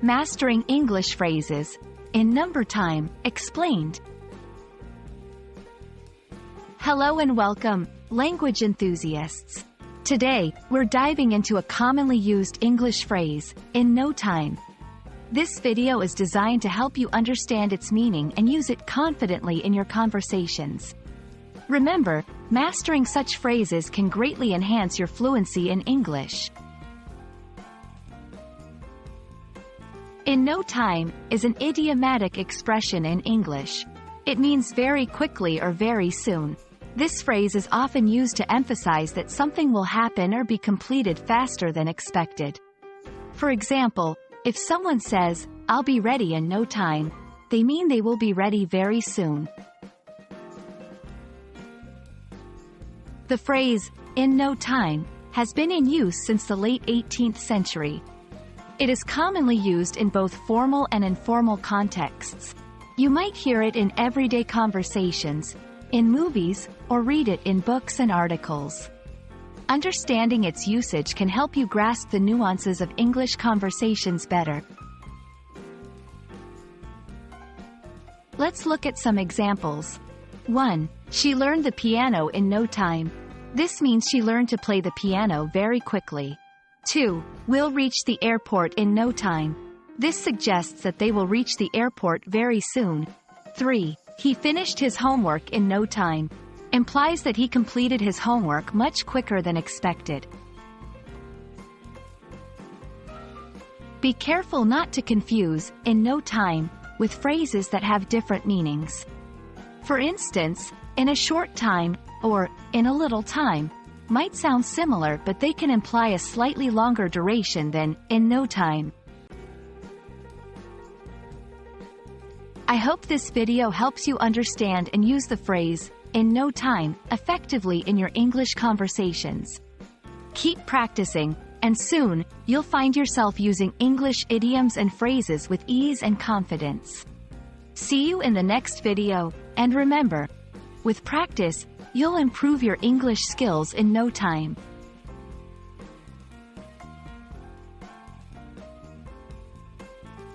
Mastering English phrases in number time, explained. Hello and welcome, language enthusiasts. Today, we're diving into a commonly used English phrase, in no time. This video is designed to help you understand its meaning and use it confidently in your conversations. Remember, mastering such phrases can greatly enhance your fluency in English. In no time is an idiomatic expression in English. It means very quickly or very soon. This phrase is often used to emphasize that something will happen or be completed faster than expected. For example, if someone says, "I'll be ready in no time," they mean they will be ready very soon. The phrase, in no time, has been in use since the late 18th century. It is commonly used in both formal and informal contexts. You might hear it in everyday conversations, in movies, or read it in books and articles. Understanding its usage can help you grasp the nuances of English conversations better. Let's look at some examples. 1. She learned the piano in no time. This means she learned to play the piano very quickly. 2. We'll reach the airport in no time. This suggests that they will reach the airport very soon. 3. He finished his homework in no time. Implies that he completed his homework much quicker than expected. Be careful not to confuse in no time with phrases that have different meanings. For instance, in a short time or in a little time might sound similar, but they can imply a slightly longer duration than in no time. I hope this video helps you understand and use the phrase, in no time, effectively in your English conversations. Keep practicing, and soon, you'll find yourself using English idioms and phrases with ease and confidence. See you in the next video, and remember, with practice, you'll improve your English skills in no time.